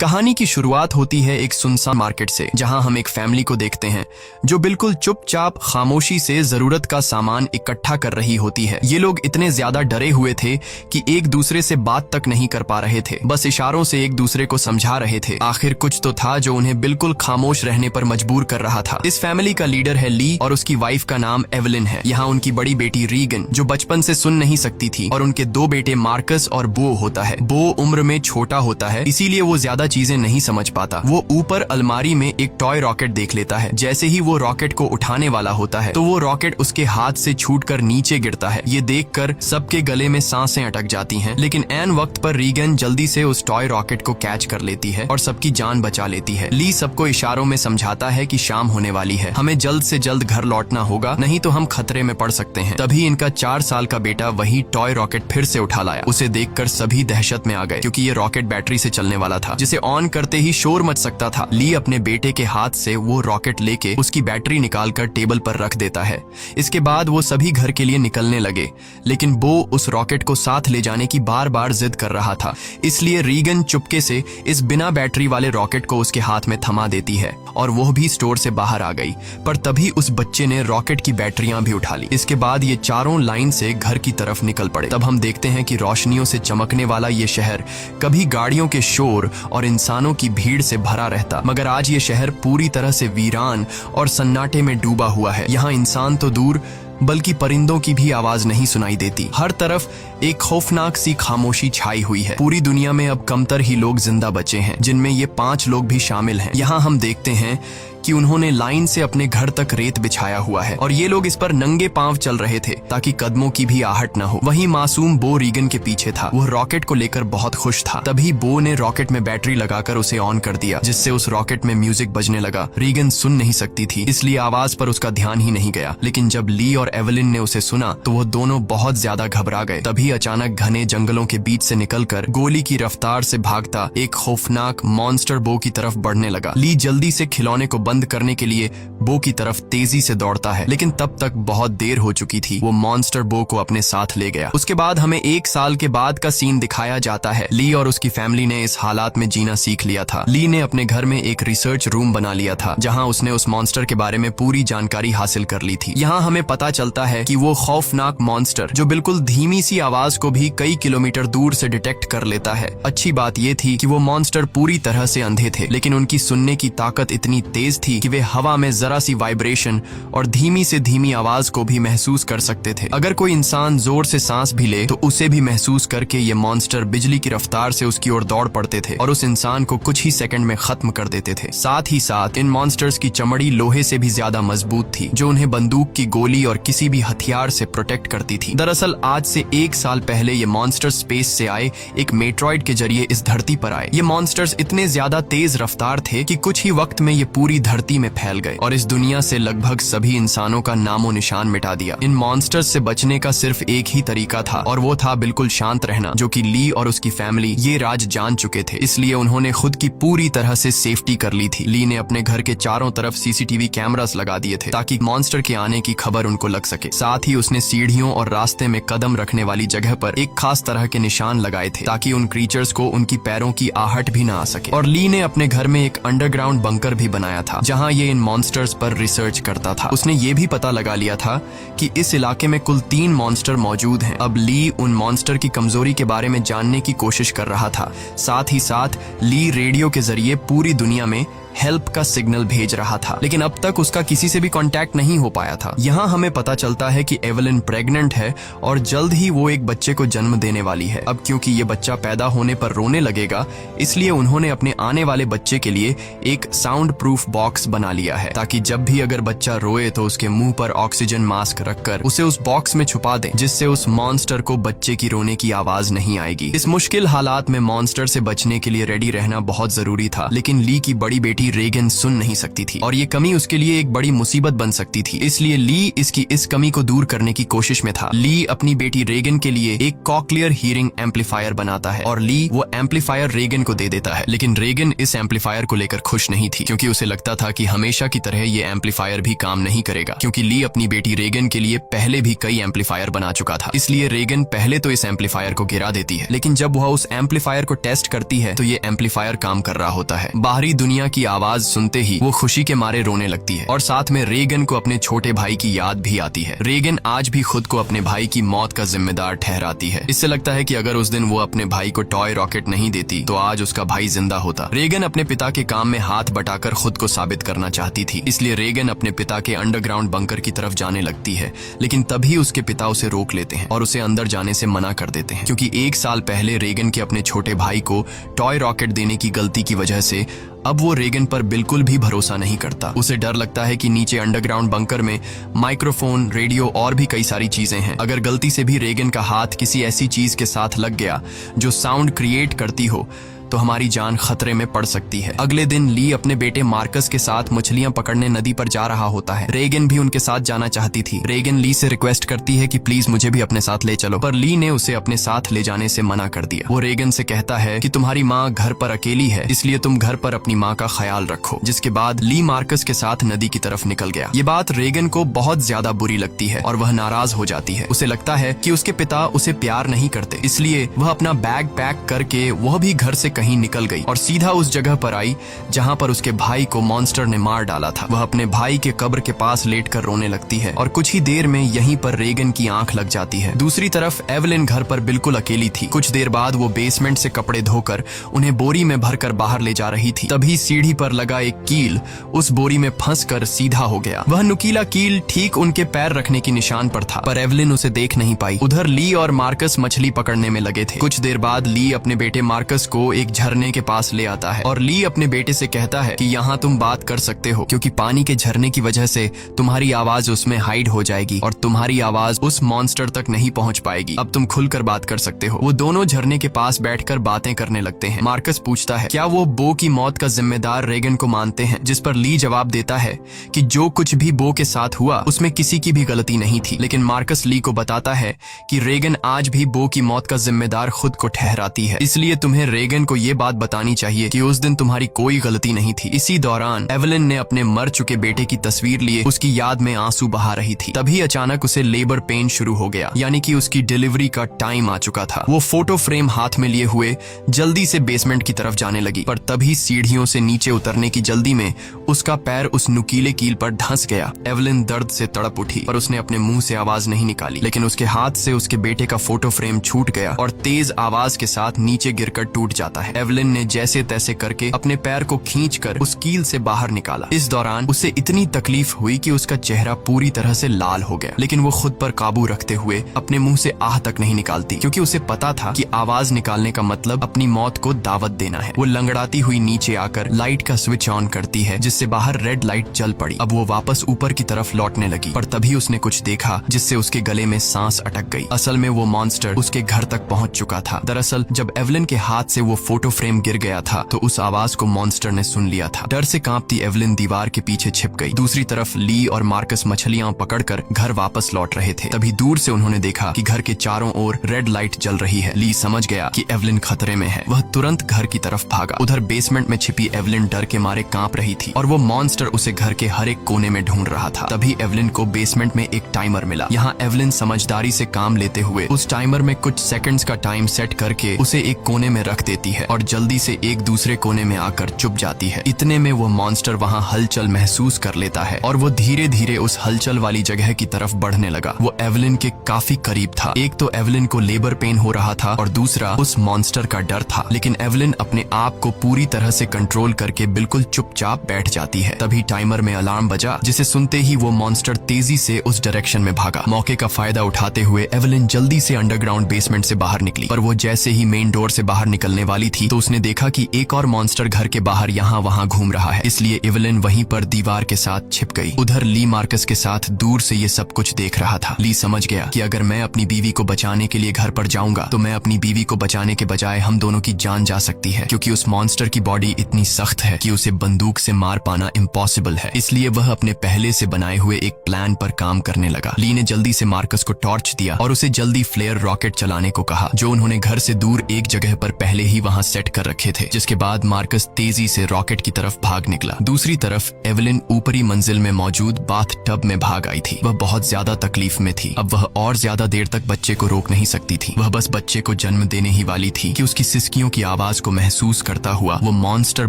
कहानी की शुरुआत होती है एक सुनसान मार्केट से, जहां हम एक फैमिली को देखते हैं जो बिल्कुल चुपचाप खामोशी से जरूरत का सामान इकट्ठा कर रही होती है। ये लोग इतने ज्यादा डरे हुए थे कि एक दूसरे से बात तक नहीं कर पा रहे थे, बस इशारों से एक दूसरे को समझा रहे थे। आखिर कुछ तो था जो उन्हें बिल्कुल खामोश रहने पर मजबूर कर रहा था। इस फैमिली का लीडर है ली और उसकी वाइफ का नाम एवलिन है। यहाँ उनकी बड़ी बेटी रीगन जो बचपन से सुन नहीं सकती थी, और उनके दो बेटे मार्कस और बो होता है। बो उम्र में छोटा होता है, इसीलिए वो ज्यादा चीजें नहीं समझ पाता। वो ऊपर अलमारी में एक टॉय रॉकेट देख लेता है। जैसे ही वो रॉकेट को उठाने वाला होता है तो वो रॉकेट उसके हाथ से छूटकर नीचे गिरता है। ये देखकर सबके गले में सांसें अटक जाती हैं, लेकिन ऐन वक्त पर रीगन जल्दी से उस टॉय रॉकेट को कैच कर लेती है और सबकी जान बचा लेती है। ली सबको इशारों में समझाता है कि शाम होने वाली है, हमें जल्द से जल्द घर लौटना होगा, नहीं तो हम खतरे में पड़ सकते हैं। तभी इनका 4 साल का बेटा वही टॉय रॉकेट फिर से उठा लाया। उसे देखकर सभी दहशत में आ गए, क्योंकि ये रॉकेट बैटरी से चलने वाला था, जिसे ऑन करते ही शोर मच सकता था। ली अपने बेटे के हाथ से वो रॉकेट लेके उसकी बैटरी निकालकर टेबल पर रख देता है। इसके बाद वो सभी घर के लिए निकलने लगे, लेकिन बो उस रॉकेट को साथ ले जाने की बार बार जिद कर रहा था। इसलिए रीगन चुपके से इस बिना बैटरी वाले रॉकेट को उसके हाथ में थमा देती है और वो भी स्टोर से बाहर आ गई। पर तभी उस बच्चे ने रॉकेट की बैटरियां भी उठा ली। इसके बाद ये चारों लाइन से घर की तरफ निकल पड़े। तब हम देखते हैं कि रोशनियों से चमकने वाला ये शहर कभी गाड़ियों के शोर और इंसानों की भीड़ से भरा रहता, मगर आज ये शहर पूरी तरह से वीरान और सन्नाटे में डूबा हुआ है। यहाँ इंसान तो दूर बल्कि परिंदों की भी आवाज नहीं सुनाई देती। हर तरफ एक खौफनाक सी खामोशी छाई हुई है। पूरी दुनिया में अब कमतर ही लोग जिंदा बचे हैं, जिनमें ये 5 लोग भी शामिल हैं। यहाँ हम देखते हैं कि उन्होंने लाइन से अपने घर तक रेत बिछाया हुआ है और ये लोग इस पर नंगे पांव चल रहे थे ताकि कदमों की भी आहट न हो। वहीं मासूम बो रीगन के पीछे था। वह रॉकेट को लेकर बहुत खुश था। तभी बो ने रॉकेट में बैटरी लगाकर उसे ऑन कर दिया, जिससे उस रॉकेट में म्यूजिक बजने लगा। रीगन सुन नहीं सकती थी, इसलिए आवाज पर उसका ध्यान ही नहीं गया, लेकिन जब ली और एवलिन ने उसे सुना तो वो दोनों बहुत ज्यादा घबरा गए। तभी अचानक घने जंगलों के बीच से निकलकर गोली की रफ्तार से भागता एक खौफनाक मॉन्स्टर बो की तरफ बढ़ने लगा। ली जल्दी से खिलौने को बंद करने के लिए बो की तरफ तेजी से दौड़ता है, लेकिन तब तक बहुत देर हो चुकी थी। वो मॉन्स्टर बो को अपने साथ ले गया। उसके बाद हमें 1 साल के बाद का सीन दिखाया जाता है। ली और उसकी फैमिली ने इस हालात में जीना सीख लिया था। ली ने अपने घर में एक रिसर्च रूम बना लिया था, जहां उसने उस मॉन्स्टर के बारे में पूरी जानकारी हासिल कर ली थी। यहाँ हमें पता चलता है कि वो खौफनाक मॉन्स्टर जो बिल्कुल धीमी सी आवाज को भी कई किलोमीटर दूर से डिटेक्ट कर लेता है। अच्छी बात ये थी कि वो मॉन्स्टर पूरी तरह से अंधे थे, लेकिन उनकी सुनने की ताकत इतनी तेज थी कि वे हवा में जरा सी वाइब्रेशन और धीमी से धीमी आवाज को भी महसूस कर सकते थे। अगर कोई इंसान जोर से सांस भी ले तो उसे भी महसूस करके ये मॉन्स्टर बिजली की रफ्तार से उसकी ओर दौड़ पड़ते थे और उस इंसान को कुछ ही सेकंड में खत्म कर देते थे। साथ ही साथ इन मॉन्स्टर्स की चमड़ी लोहे से भी ज्यादा मजबूत थी, जो उन्हें बंदूक की गोली और किसी भी हथियार से प्रोटेक्ट करती थी। दरअसल आज से 1 साल पहले ये मॉन्स्टर स्पेस से आए एक मेट्रॉइड के जरिए इस धरती पर आए। ये मॉन्स्टर्स इतने ज्यादा तेज रफ्तार थे कि कुछ ही वक्त में ये पूरी धरती में फैल गए और इस दुनिया से लगभग सभी इंसानों का नामो निशान मिटा दिया। इन मॉन्स्टर्स से बचने का सिर्फ एक ही तरीका था, और वो था बिल्कुल शांत रहना, जो कि ली और उसकी फैमिली ये राज जान चुके थे। इसलिए उन्होंने खुद की पूरी तरह से सेफ्टी कर ली थी। ली ने अपने घर के चारों तरफ सीसीटीवी कैमरास लगा दिए थे ताकि मॉन्स्टर के आने की खबर उनको लग सके। साथ ही उसने सीढ़ियों और रास्ते में कदम रखने वाली जगह पर एक खास तरह के निशान लगाए थे ताकि उन क्रीचर्स को उनकी पैरों की आहट भी ना आ सके। और ली ने अपने घर में एक अंडरग्राउंड बंकर भी बनाया था, जहाँ ये इन मॉन्स्टर्स पर रिसर्च करता था। उसने ये भी पता लगा लिया था कि इस इलाके में कुल 3 मॉन्स्टर मौजूद हैं। अब ली उन मॉन्स्टर की कमजोरी के बारे में जानने की कोशिश कर रहा था। साथ ही साथ ली रेडियो के जरिए पूरी दुनिया में हेल्प का सिग्नल भेज रहा था, लेकिन अब तक उसका किसी से भी कांटेक्ट नहीं हो पाया था। यहाँ हमें पता चलता है कि एवलिन प्रेग्नेंट है और जल्द ही वो एक बच्चे को जन्म देने वाली है। अब क्योंकि ये बच्चा पैदा होने पर रोने लगेगा, इसलिए उन्होंने अपने आने वाले बच्चे के लिए एक साउंड प्रूफ बॉक्स बना लिया है, ताकि जब भी अगर बच्चा रोए तो उसके मुंह पर ऑक्सीजन मास्क रखकर उसे उस बॉक्स में छुपा दें, जिससे उस मॉन्स्टर को बच्चे की रोने की आवाज नहीं आएगी। इस मुश्किल हालात में मॉन्स्टर से बचने के लिए रेडी रहना बहुत जरूरी था, लेकिन ली की बड़ी बेटी बेटी रेगन सुन नहीं सकती थी और ये कमी उसके लिए एक बड़ी मुसीबत बन सकती थी। इसलिए ली इसकी इस कमी को दूर करने की कोशिश में था। ली अपनी बेटी रेगन के लिए एक कॉक्लियर हीयरिंग एम्पलीफायर बनाता है और ली वो एम्पलीफायर रेगन को दे देता है। लेकिन रेगन इस एम्पलीफायर को लेकर खुश नहीं थी, क्योंकि उसे लगता था कि हमेशा की तरह ये एम्पलीफायर भी काम नहीं करेगा, क्योंकि ली अपनी बेटी रेगन के लिए पहले भी कई एम्पलीफायर बना चुका था। इसलिए रेगन पहले तो इस एम्पलीफायर को गिरा देती है, लेकिन जब वह उस एम्पलीफायर को टेस्ट करती है तो ये एम्पलीफायर काम कर रहा होता है। बाहरी दुनिया की आवाज सुनते ही वो खुशी के मारे रोने लगती है और साथ में रेगन को अपने छोटे भाई की याद भी आती है। रेगन आज भी खुद को अपने भाई की मौत का जिम्मेदार ठहराती है। इससे लगता है कि अगर उस दिन वो अपने भाई को टॉय रॉकेट नहीं देती तो आज उसका भाई जिंदा होता। रेगन अपने पिता के काम में हाथ बटाकर खुद को साबित करना चाहती थी, इसलिए रेगन अपने पिता के अंडरग्राउंड बंकर की तरफ जाने लगती है। लेकिन तभी उसके पिता उसे रोक लेते हैं और उसे अंदर जाने से मना कर देते हैं, क्योंकि एक साल पहले रेगन के अपने छोटे भाई को टॉय रॉकेट देने की गलती की वजह से अब वो रेगन पर बिल्कुल भी भरोसा नहीं करता। उसे डर लगता है कि नीचे अंडरग्राउंड बंकर में माइक्रोफोन, रेडियो और भी कई सारी चीजें हैं। अगर गलती से भी रेगन का हाथ किसी ऐसी चीज के साथ लग गया जो साउंड क्रिएट करती हो तो हमारी जान खतरे में पड़ सकती है। अगले दिन ली अपने बेटे मार्कस के साथ मछलियां पकड़ने नदी पर जा रहा होता है। रेगन भी उनके साथ जाना चाहती थी। रेगन ली से रिक्वेस्ट करती है कि प्लीज मुझे भी अपने साथ ले चलो, पर ली ने उसे अपने साथ ले जाने से मना कर दिया। वो रेगन से कहता है कि तुम्हारी माँ घर पर अकेली है, इसलिए तुम घर पर अपनी माँ का ख्याल रखो। जिसके बाद ली मार्कस के साथ नदी की तरफ निकल गया। ये बात रेगन को बहुत ज्यादा बुरी लगती है और वह नाराज हो जाती है। उसे लगता है कि उसके पिता उसे प्यार नहीं करते, इसलिए वह अपना बैग पैक करके वह भी घर से कहीं निकल गई और सीधा उस जगह पर आई जहां पर उसके भाई को मॉन्स्टर ने मार डाला था। वह अपने भाई के कब्र के पास लेटकर रोने लगती है और कुछ ही देर में यहीं पर रेगन की आंख लग जाती है। दूसरी तरफ एवलिन घर पर बिल्कुल अकेली थी। कुछ देर बाद वो बेसमेंट से कपड़े धोकर उन्हें बोरी में भरकर बाहर ले जा रही थी। तभी सीढ़ी पर लगा एक कील उस बोरी में फंसकर सीधा हो गया। वह नुकीला कील ठीक उनके पैर रखने की निशान पर था, पर एवलिन उसे देख नहीं पाई। उधर ली और मार्कस मछली पकड़ने में लगे थे। कुछ देर बाद ली अपने बेटे मार्कस को एक झरने के पास ले आता है और ली अपने बेटे से कहता है कि यहाँ तुम बात कर सकते हो, क्योंकि पानी के झरने की वजह से तुम्हारी आवाज उसमें हाइड हो जाएगी और तुम्हारी आवाज उस मॉन्स्टर तक नहीं पहुंच पाएगी। अब तुम खुलकर बात कर सकते हो। वो दोनों झरने के पास बैठकर बातें करने लगते हैं। मार्कस पूछता है क्या वो बो की मौत का जिम्मेदार रेगन को मानते हैं, जिस पर ली जवाब देता है कि जो कुछ भी बो के साथ हुआ उसमें किसी की भी गलती नहीं थी। लेकिन मार्कस ली को बताता है कि रेगन आज भी बो की मौत का जिम्मेदार खुद को ठहराती है, इसलिए तुम्हें रेगन को ये बात बतानी चाहिए कि उस दिन तुम्हारी कोई गलती नहीं थी। इसी दौरान एवलिन ने अपने मर चुके बेटे की तस्वीर लिए उसकी याद में आंसू बहा रही थी। तभी अचानक उसे लेबर पेन शुरू हो गया, यानी कि उसकी डिलीवरी का टाइम आ चुका था। वो फोटो फ्रेम हाथ में लिए हुए जल्दी से बेसमेंट की तरफ जाने लगी, पर तभी सीढ़ियों से नीचे उतरने की जल्दी में उसका पैर उस नुकीले कील पर धंस गया। एवलिन दर्द से तड़प उठी, पर उसने अपने मुंह से आवाज नहीं निकाली। लेकिन उसके हाथ से उसके बेटे का फोटो फ्रेम छूट गया और तेज आवाज के साथ नीचे गिरकर टूट जाता है। एवलिन ने जैसे तैसे करके अपने पैर को खींचकर उस कील से बाहर निकाला। इस दौरान उसे इतनी तकलीफ हुई कि उसका चेहरा पूरी तरह से लाल हो गया, लेकिन वो खुद पर काबू रखते हुए अपने मुंह से आह तक नहीं निकालती, क्योंकि उसे पता था कि आवाज निकालने का मतलब अपनी मौत को दावत देना है। वो लंगड़ाती हुई नीचे आकर लाइट का स्विच ऑन करती है, जिससे बाहर रेड लाइट जल पड़ी। अब वो वापस ऊपर की तरफ लौटने लगी, पर तभी उसने कुछ देखा जिससे उसके गले में सांस अटक गई। असल में वो मॉन्स्टर उसके घर तक पहुंच चुका था। दरअसल जब एवलिन के हाथ से वो फोटो फ्रेम गिर गया था तो उस आवाज को मॉन्स्टर ने सुन लिया था। डर से कांपती एवलिन दीवार के पीछे छिप गई। दूसरी तरफ ली और मार्कस मछलियां पकड़कर घर वापस लौट रहे थे। तभी दूर से उन्होंने देखा कि घर के चारों ओर रेड लाइट जल रही है। ली समझ गया कि एवलिन खतरे में है। वह तुरंत घर की तरफ भागा। उधर बेसमेंट में छिपी एवलिन डर के मारे कांप रही थी और वो मॉन्स्टर उसे घर के हर एक कोने में ढूंढ रहा था। तभी एवलिन को बेसमेंट में एक टाइमर मिला। यहाँ एवलिन समझदारी से काम लेते हुए उस टाइमर में कुछ सेकंड्स का टाइम सेट करके उसे एक कोने में रख देती है और जल्दी से एक दूसरे कोने में आकर चुप जाती है। इतने में वो मॉन्स्टर वहाँ हलचल महसूस कर लेता है और वो धीरे धीरे उस हलचल वाली जगह की तरफ बढ़ने लगा। वो एवलिन के काफी करीब था। एक तो एवलिन को लेबर पेन हो रहा था और दूसरा उस मॉन्स्टर का डर था। लेकिन एवलिन अपने आप को पूरी तरह से कंट्रोल करके बिल्कुल चुपचाप बैठ जाती है। तभी टाइमर में अलार्म बजा, जिसे सुनते ही वो मॉन्स्टर तेजी से उस डायरेक्शन में भागा। मौके का फायदा उठाते हुए एवलिन जल्दी से अंडरग्राउंड बेसमेंट से बाहर निकली, पर वो जैसे ही मेन डोर से बाहर निकलने वाली थी तो उसने देखा कि एक और मॉन्स्टर घर के बाहर यहाँ वहाँ घूम रहा है, इसलिए एवेलिन वहीं पर दीवार के साथ छिप गई। उधर ली मार्कस के साथ दूर से ये सब कुछ देख रहा था। ली समझ गया कि अगर मैं अपनी बीवी को बचाने के लिए घर पर जाऊंगा तो मैं अपनी बीवी को बचाने के बजाय हम दोनों की जान जा सकती है, क्योंकि उस मॉन्स्टर की बॉडी इतनी सख्त है कि उसे बंदूक से मार पाना इम्पॉसिबल है। इसलिए वह अपने पहले से बनाए हुए एक प्लान पर काम करने लगा। ली ने जल्दी से मार्कस को टॉर्च दिया और उसे जल्दी फ्लेयर रॉकेट चलाने को कहा, जो उन्होंने घर से दूर एक जगह पर पहले ही वहां सेट कर रखे थे। जिसके बाद मार्कस तेजी से रॉकेट की तरफ भाग निकला। दूसरी तरफ एवेलिन ऊपरी मंजिल में मौजूद बाथ टब में भाग आई थी। वह बहुत ज्यादा तकलीफ में थी। अब वह और ज्यादा देर तक बच्चे को रोक नहीं सकती थी। वह बस बच्चे को जन्म देने ही वाली थी कि उसकी सिसकियों की आवाज को महसूस करता हुआ वो मॉन्स्टर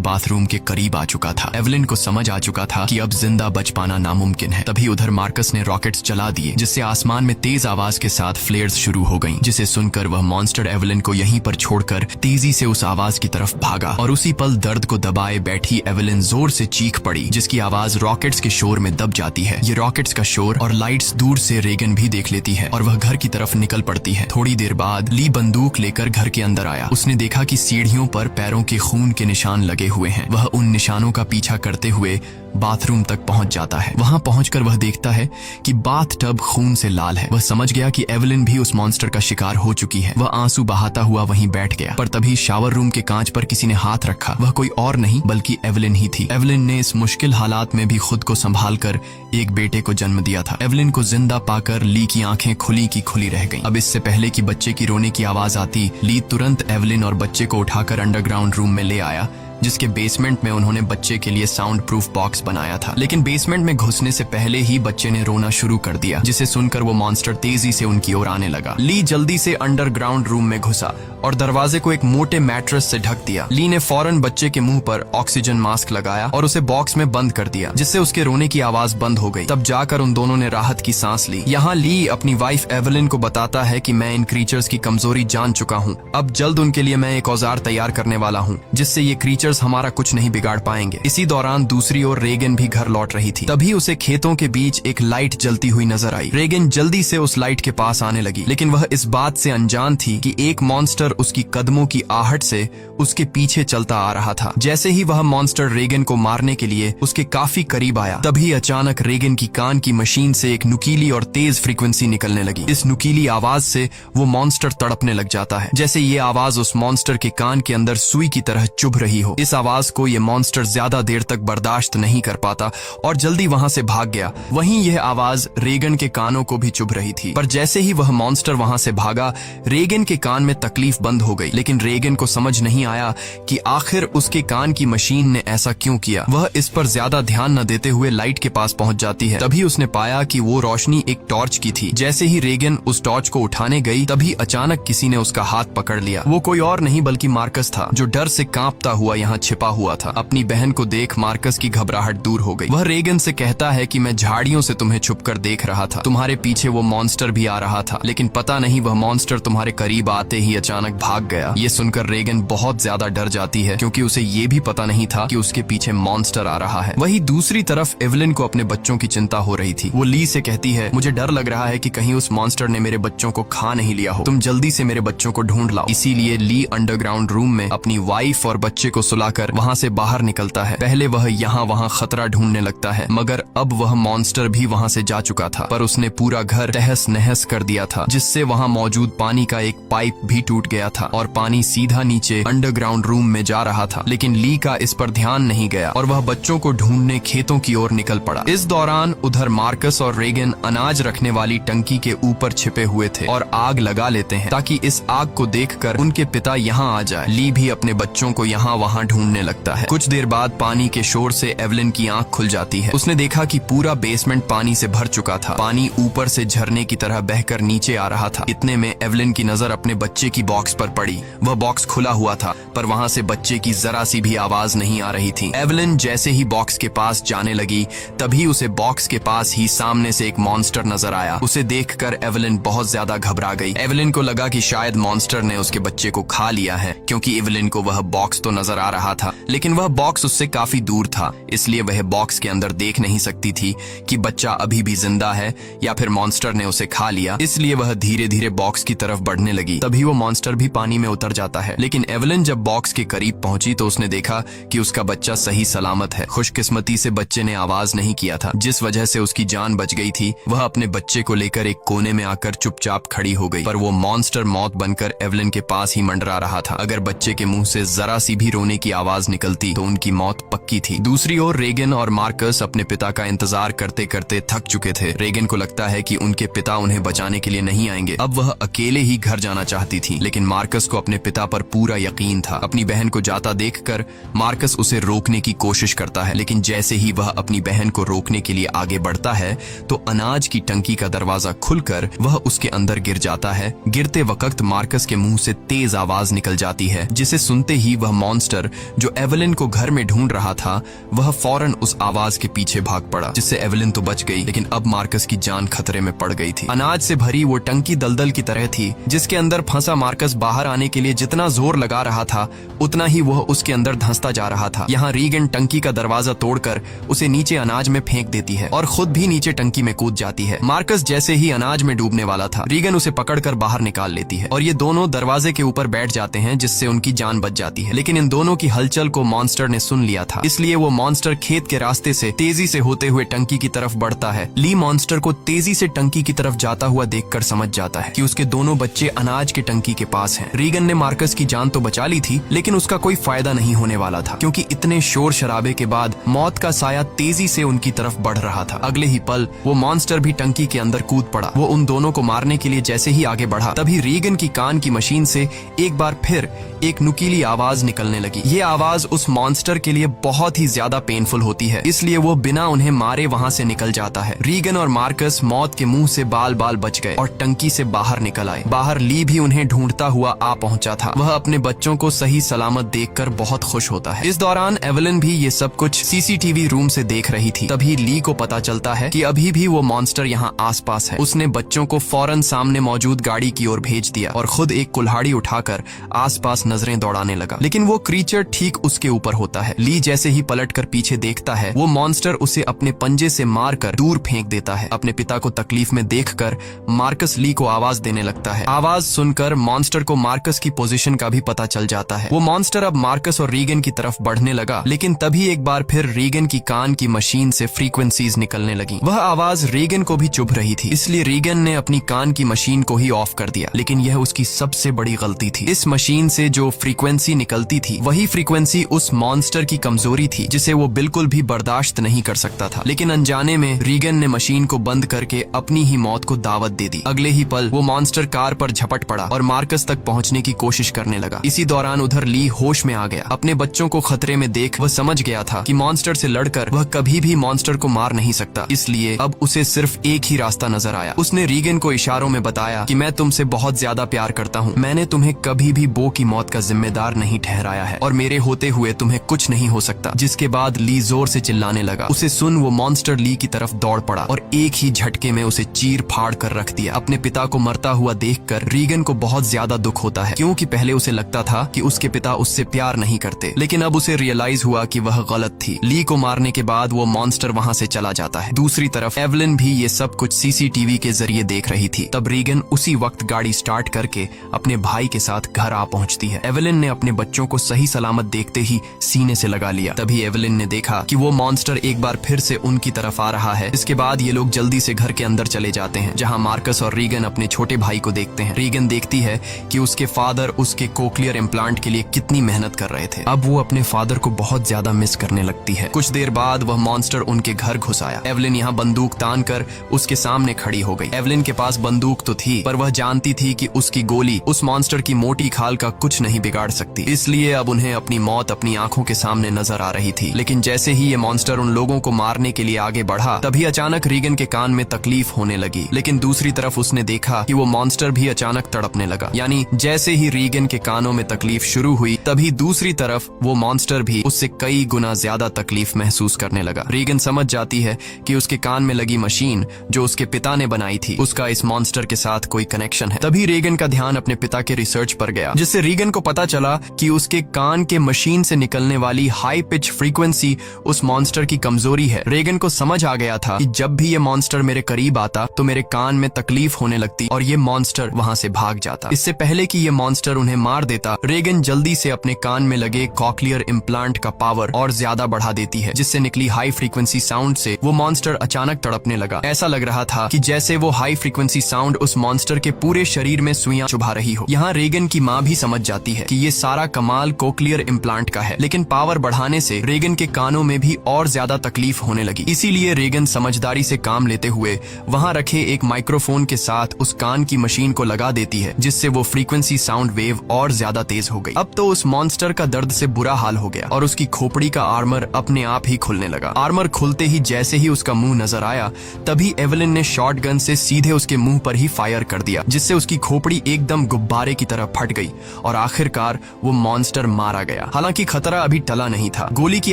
बाथरूम के करीब आ चुका था। एवेलिन को समझ आ चुका था कि अब जिंदा बच पाना नामुमकिन है। तभी उधर मार्कस ने रॉकेट्स चला दिए, जिससे आसमान में तेज आवाज के साथ फ्लेयर्स शुरू हो गईं, जिसे सुनकर वह मॉन्स्टर एवेलिन को यहीं पर छोड़कर तेजी से उस आवाज की तरफ भागा और उसी पल दर्द को दबाए बैठी एवेलिन जोर से चीख पड़ी, जिसकी आवाज रॉकेट्स के शोर में दब जाती है। ये रॉकेट्स का शोर और लाइट्स दूर से रेगन भी देख लेती है और वह घर की तरफ निकल पड़ती है। थोड़ी देर बाद ली बंदूक लेकर घर के अंदर आया। उसने देखा कि सीढ़ियों पर पैरों के खून के निशान लगे हुए हैं। वह उन निशानों का पीछा करते हुए बाथरूम तक पहुंच जाता है। वहां पहुंचकर वह देखता है कि बाथ टब खून से लाल है। वह समझ गया कि एवेलिन भी उस मॉन्स्टर का शिकार हो चुकी है। वह आंसू बहाता हुआ वहीं बैठ गया, पर तभी शावर रूम के कांच पर किसी ने हाथ रखा। वह कोई और नहीं बल्कि एवेलिन ही थी। एवेलिन ने इस मुश्किल हालात में भी खुद को संभाल कर एक बेटे को जन्म दिया था। एवेलिन को जिंदा पाकर ली की आंखें खुली की खुली रह गईं। अब इससे पहले कि बच्चे की रोने की आवाज आती, ली तुरंत एवेलिन और बच्चे को उठाकर अंडरग्राउंड रूम में ले आया, जिसके बेसमेंट में उन्होंने बच्चे के लिए साउंड प्रूफ बॉक्स बनाया था। लेकिन बेसमेंट में घुसने से पहले ही बच्चे ने रोना शुरू कर दिया, जिसे सुनकर वो मॉन्स्टर तेजी से उनकी ओर आने लगा। ली जल्दी से अंडरग्राउंड रूम में घुसा और दरवाजे को एक मोटे मैट्रेस से ढक दिया। ली ने फौरन बच्चे के मुंह पर ऑक्सीजन मास्क लगाया और उसे बॉक्स में बंद कर दिया, जिससे उसके रोने की आवाज बंद हो गई। तब जाकर उन दोनों ने राहत की सांस ली। यहाँ ली अपनी वाइफ एवेलिन को बताता है कि मैं इन क्रीचर्स की कमजोरी जान चुका हूँ। अब जल्द उनके लिए मैं एक औजार तैयार करने वाला हूँ, जिससे ये क्रीचर्स हमारा कुछ नहीं बिगाड़ पाएंगे। इसी दौरान दूसरी ओर रेगन भी घर लौट रही थी। तभी उसे खेतों के बीच एक लाइट जलती हुई नजर आई। रेगन जल्दी से उस लाइट के पास आने लगी, लेकिन वह इस बात से अनजान थी कि एक मॉन्स्टर उसकी कदमों की आहट से उसके पीछे चलता आ रहा था। जैसे ही वह मॉन्स्टर रेगन को मारने के लिए उसके काफी करीब आया, तभी अचानक रेगन की कान की मशीन से एक नुकीली और तेज फ्रीक्वेंसी निकलने लगी। इस नुकीली आवाज से वो मॉन्स्टर तड़पने लग जाता है, जैसे ये आवाज उस मॉन्स्टर के कान के अंदर सुई की तरह चुभ रही हो। इस आवाज को ये मॉन्स्टर ज्यादा देर तक बर्दाश्त नहीं कर पाता और जल्दी वहां से भाग गया। वहीं यह आवाज रेगन के कानों को भी चुभ रही थी, पर जैसे ही वह मॉन्स्टर वहां से भागा, रेगन के कान में तकलीफ बंद हो गई। लेकिन रेगन को समझ नहीं आया कि आखिर उसके कान की मशीन ने ऐसा क्यों किया। वह इस पर ज्यादा ध्यान न देते हुए लाइट के पास पहुंच जाती है। तभी उसने पाया कि वो रोशनी एक टॉर्च की थी। जैसे ही रेगन उस टॉर्च को उठाने गई, तभी अचानक किसी ने उसका हाथ पकड़ लिया। वो कोई और नहीं बल्कि मार्कस था, जो डर से कांपता हुआ यहाँ छिपा हुआ था। अपनी बहन को देख मार्कस की घबराहट दूर हो गई। वह रेगन से कहता है कि मैं झाड़ियों से तुम्हें छुपकर देख रहा था। तुम्हारे पीछे वो मॉन्स्टर भी आ रहा था, लेकिन पता नहीं वह मॉन्स्टर तुम्हारे करीब आते ही अचानक भाग गया। ये सुनकर रेगन बहुत ज्यादा डर जाती है, क्योंकि उसे ये भी पता नहीं था कि उसके पीछे मॉन्स्टर आ रहा है। वहीं दूसरी तरफ एवेलिन को अपने बच्चों की चिंता हो रही थी। वो ली से कहती है, मुझे डर लग रहा है कि कहीं उस मॉन्स्टर ने मेरे बच्चों को खा नहीं लिया हो। तुम जल्दी से मेरे बच्चों को ढूंढ लाओ। इसीलिए ली अंडरग्राउंड रूम में अपनी वाइफ और बच्चे को सुलाकर वहाँ से बाहर निकलता है। पहले वह यहाँ वहाँ खतरा ढूंढने लगता है, मगर अब वह मॉन्स्टर भी वहाँ से जा चुका था। पर उसने पूरा घर तहस नहस कर दिया था, जिससे वहाँ मौजूद पानी का एक पाइप भी टूट गया था और पानी सीधा नीचे अंडरग्राउंड रूम में जा रहा था। लेकिन ली का इस पर ध्यान नहीं गया और वह बच्चों को ढूंढने खेतों की ओर निकल पड़ा। इस दौरान उधर मार्कस और रेगन अनाज रखने वाली टंकी के ऊपर छिपे हुए थे और आग लगा लेते हैं, ताकि इस आग को देखकर उनके पिता यहाँ आ जाए। ली भी अपने बच्चों को यहाँ वहाँ ढूंढने लगता है। कुछ देर बाद पानी के शोर से एवेलिन की आंख खुल जाती है। उसने देखा कि पूरा बेसमेंट पानी से भर चुका था। पानी ऊपर से झरने की तरह बहकर नीचे आ रहा था। इतने में एवेलिन की नजर अपने बच्चे की बॉक्स पर पड़ी। वह बॉक्स खुला हुआ था, पर वहाँ से बच्चे की जरा सी भी आवाज नहीं आ रही थी। एवेलिन जैसे ही बॉक्स के पास जाने लगी, तभी उसे बॉक्स के पास ही सामने से एक मॉन्स्टर नजर आया। उसे देखकर एवेलिन बहुत ज्यादा घबरा गई। एवेलिन को लगा कि शायद मॉन्स्टर ने उसके बच्चे को खा लिया है, क्योंकि एवेलिन को वह बॉक्स तो नजर आ रहा था, लेकिन वह बॉक्स उससे काफी दूर था, इसलिए वह बॉक्स के अंदर देख नहीं सकती थी कि बच्चा अभी भी जिंदा है या फिर मॉन्स्टर ने उसे खा लिया। इसलिए वह धीरे धीरे बॉक्स की तरफ बढ़ने लगी। तभी वो मॉन्स्टर भी पानी में उतर जाता है। लेकिन एवलिन जब बॉक्स के करीब पहुंची तो उसने देखा कि उसका बच्चा सही सलामत है। खुशकिस्मती से बच्चे ने आवाज नहीं किया था, जिस वजह से उसकी जान बच गई थी। वह अपने बच्चे को लेकर एक कोने में आकर चुपचाप खड़ी हो गई, पर वो मॉन्स्टर मौत बनकर एवलिन के पास ही मंडरा रहा था। अगर बच्चे के मुंह से जरा सी भी रोने की आवाज निकलती तो उनकी मौत पक्की थी। दूसरी ओर रेगन और मार्कस अपने पिता का इंतजार करते करते थक चुके थे। रेगन को लगता है कि उनके पिता उन्हें बचाने के लिए नहीं आएंगे। अब वह अकेले ही घर जाना चाहती थी, लेकिन मार्कस को अपने पिता पर पूरा यकीन था। अपनी बहन को जाता देखकर मार्कस उसे रोकने की कोशिश करता है, लेकिन जैसे ही वह अपनी बहन को रोकने के लिए आगे बढ़ता है तो अनाज की टंकी का दरवाजा खुलकर वह उसके अंदर गिर जाता है। गिरते वक्त मार्कस के मुंह से तेज आवाज निकल जाती है, जिसे सुनते ही वह मॉन्स्टर जो एवलिन को घर में ढूंढ रहा था वह फौरन उस आवाज के पीछे भाग पड़ा, जिससे एवलिन तो बच गई, लेकिन अब मार्कस की जान खतरे में पड़ गई थी। अनाज से भरी वो टंकी दलदल की तरह थी, जिसके अंदर फंसा मार्कस बाहर आने के लिए जितना जोर लगा रहा था उतना ही वह उसके अंदर धंसता जा रहा था। यहाँ रीगन टंकी का दरवाजा तोड़कर उसे नीचे अनाज में फेंक देती है और खुद भी नीचे टंकी में कूद जाती है। मार्कस जैसे ही अनाज में डूबने वाला था, रीगन उसे पकड़कर बाहर निकाल लेती है और ये दोनों दरवाजे के ऊपर बैठ जाते हैं, जिससे उनकी जान बच जाती है। लेकिन इन दोनों की हलचल को मॉन्स्टर ने सुन लिया था, इसलिए वो मॉन्स्टर खेत के रास्ते से तेजी से होते हुए टंकी की तरफ बढ़ता है। ली मॉन्स्टर को तेजी से टंकी की तरफ जाता हुआ देखकर समझ जाता है कि उसके दोनों बच्चे अनाज की टंकी के पास हैं। रीगन ने मार्कस की जान तो बचा ली थी, लेकिन उसका कोई फायदा नहीं होने वाला था, क्योंकि इतने शोर शराबे के बाद मौत का साया तेजी से उनकी तरफ बढ़ रहा था। अगले ही पल वो मॉन्स्टर भी टंकी के अंदर कूद पड़ा। वो उन दोनों को मारने के लिए जैसे ही आगे बढ़ा, तभी रीगन की कान की मशीन से एक बार फिर एक नुकीली आवाज निकलने लगी। ये आवाज उस मॉन्स्टर के लिए बहुत ही ज्यादा पेनफुल होती है, इसलिए वो बिना उन्हें मारे वहां से निकल जाता है। रीगन और मार्कस मौत के मुंह से बाल बाल बच गए और टंकी से बाहर निकल आए। बाहर ली भी उन्हें ढूंढता हुआ आ पहुंचा था। वह अपने बच्चों को सही सलामत देखकर बहुत खुश होता है। इस दौरान एवलिन भी ये सब कुछ सीसीटीवी रूम से देख रही थी। तभी ली को पता चलता है कि अभी भी वो मॉन्स्टर यहाँ आसपास है। उसने बच्चों को फौरन सामने मौजूद गाड़ी की ओर भेज दिया और खुद एक कुल्हाड़ी उठाकर आसपास नजरें दौड़ाने लगा, लेकिन वो क्रीचर ठीक उसके ऊपर होता है। ली जैसे ही पलटकर पीछे देखता है, वो मॉन्स्टर उसे अपने पंजे से मारकर दूर फेंक देता है। अपने पिता को तकलीफ में देखकर मार्कस ली को आवाज देने लगता है। आवाज सुनकर मॉन्स्टर को मार्कस की पोजीशन का भी पता चल जाता है। वो मॉन्स्टर अब मार्कस और रीगन की तरफ बढ़ने लगा, लेकिन तभी एक बार फिर रीगन की कान की मशीन से फ्रीक्वेंसीज निकलने लगी। वह आवाज रीगन को भी चुभ रही थी, इसलिए रीगन ने अपनी कान की मशीन को ही ऑफ कर दिया, लेकिन यह उसकी सबसे बड़ी गलती थी। इस मशीन से जो फ्रीक्वेंसी निकलती थी वही फ्रीक्वेंसी उस मॉन्स्टर की कमजोरी थी, जिसे वो बिल्कुल भी बर्दाश्त नहीं कर सकता था। लेकिन अनजाने में रीगन ने मशीन को बंद करके अपनी ही मौत को दावत दे दी। अगले ही पल वो मॉन्स्टर कार पर झपट पड़ा और मार्कस तक पहुंचने की कोशिश करने लगा। इसी दौरान उधर ली होश में आ गया। अपने बच्चों को खतरे में देख वह समझ गया था कि मॉन्स्टर से लड़कर वह कभी भी मॉन्स्टर को मार नहीं सकता, इसलिए अब उसे सिर्फ एक ही रास्ता नजर आया। उसने रीगन को इशारों में बताया कि मैं तुमसे बहुत ज्यादा प्यार करता हूँ। मैंने तुम्हें कभी भी बो की मौत का जिम्मेदार नहीं ठहराया है और मेरे होते हुए तुम्हें कुछ नहीं हो सकता। जिसके बाद ली जोर से चिल्लाने लगा। उसे सुन वो मॉन्स्टर ली की तरफ दौड़ पड़ा और एक ही झटके में उसे चीर फाड़ कर रख दिया। अपने पिता को मरता हुआ देखकर रीगन को बहुत ज्यादा दुख होता है, क्योंकि पहले उसे लगता था कि उसके पिता उससे प्यार नहीं करते, लेकिन अब उसे रियलाइज हुआ कि वह गलत थी। ली को मारने के बाद वो मॉन्स्टर वहां से चला जाता है। दूसरी तरफ एवलिन भी ये सब कुछ सीसीटीवी के जरिए देख रही थी। तब रीगन उसी वक्त गाड़ी स्टार्ट करके अपने भाई के साथ घर आ पहुंचती है। एवलिन ने अपने बच्चों को सही सलामत देखते ही सीने से लगा लिया। तभी एवलिन ने देखा कि वो मॉन्स्टर एक बार फिर से उनकी तरफ आ रहा है। इसके बाद ये लोग जल्दी से घर के अंदर चले जाते हैं, जहां मार्कस और रीगन अपने छोटे भाई को देखते हैं। रीगन देखती है कि उसके फादर उसके कोक्लियर इम्प्लांट के लिए कितनी मेहनत कर रहे थे। अब वो अपने फादर को बहुत ज्यादा मिस करने लगती है। कुछ देर बाद वह मॉन्स्टर उनके घर घुस आया। एवलिन यहाँ बंदूक तान कर उसके सामने खड़ी हो गई। एवलिन के पास बंदूक तो थी, पर वह जानती थी कि उसकी गोली उस मॉन्स्टर की मोटी खाल का कुछ नहीं बिगाड़ सकती, इसलिए अब उन्हें अपनी मौत अपनी आंखों के सामने नजर आ रही थी। लेकिन जैसे ही ये मॉन्स्टर उन लोगों को मारने के लिए आगे बढ़ा, तभी अचानक रीगन के कान में तकलीफ होने लगी। लेकिन दूसरी तरफ उसने देखा कि वो मॉन्स्टर भी अचानक तड़पने लगा। यानी जैसे ही रीगन के कानों में तकलीफ शुरू हुई, तभी दूसरी तरफ वो मॉन्स्टर भी उससे कई गुना ज्यादा तकलीफ महसूस करने लगा। रीगन समझ जाती है कि उसके कान में लगी मशीन जो उसके पिता ने बनाई थी, उसका इस मॉन्स्टर के साथ कोई कनेक्शन है। तभी रीगन का ध्यान अपने पिता के रिसर्च पर गया, जिससे रीगन को पता चला कि उसके कान कान के मशीन से निकलने वाली हाई पिच फ्रीक्वेंसी उस मॉन्स्टर की कमजोरी है। रेगन को समझ आ गया था कि जब भी ये मॉन्स्टर मेरे करीब आता तो मेरे कान में तकलीफ होने लगती और ये मॉन्स्टर वहां से भाग जाता। इससे पहले कि ये मॉन्स्टर उन्हें मार देता, रेगन जल्दी से अपने कान में लगे कॉक्लियर इम्प्लांट का पावर और ज्यादा बढ़ा देती है, जिससे निकली हाई फ्रीक्वेंसी साउंड से वो मॉन्स्टर अचानक तड़पने लगा। ऐसा लग रहा था कि जैसे वो हाई फ्रीक्वेंसी साउंड उस मॉन्स्टर के पूरे शरीर में सुइयां चुभा रही हो। यहाँ रेगन की माँ भी समझ जाती है कि ये सारा कमाल कोक्लियर इम्प्लांट का है, लेकिन पावर बढ़ाने से रेगन के कानों में भी और ज्यादा तकलीफ होने लगी। इसीलिए रेगन समझदारी से काम लेते हुए वहाँ रखे एक माइक्रोफोन के साथ उस कान की मशीन को लगा देती है, जिससे वो फ्रीक्वेंसी साउंड वेव और ज्यादा तेज हो गई। अब तो उस मॉन्स्टर का दर्द से बुरा हाल हो गया और उसकी खोपड़ी का आर्मर अपने आप ही खुलने लगा। आर्मर खुलते ही जैसे ही उसका मुंह नजर आया, तभी एवलिन ने शॉटगन से सीधे उसके मुंह पर ही फायर कर दिया, जिससे उसकी खोपड़ी एकदम गुब्बारे की तरह फट गई और आखिरकार वो मॉन्स्टर मारा गया। हालांकि खतरा अभी टला नहीं था। गोली की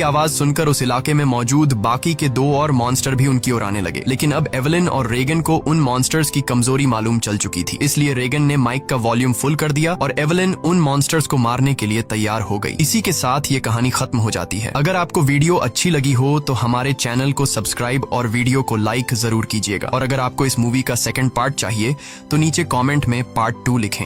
आवाज सुनकर उस इलाके में मौजूद बाकी के 2 और मॉन्स्टर भी उनकी ओर आने लगे, लेकिन अब एवलिन और रेगन को उन मॉन्स्टर्स की कमजोरी मालूम चल चुकी थी। इसलिए रेगन ने माइक का वॉल्यूम फुल कर दिया और एवलिन उन मॉन्स्टर्स को मारने के लिए तैयार हो गई। इसी के साथ ये कहानी खत्म हो जाती है। अगर आपको वीडियो अच्छी लगी हो तो हमारे चैनल को सब्सक्राइब और वीडियो को लाइक जरूर कीजिएगा। और अगर आपको इस मूवी का सेकंड पार्ट चाहिए तो नीचे कमेंट में पार्ट 2 लिखें।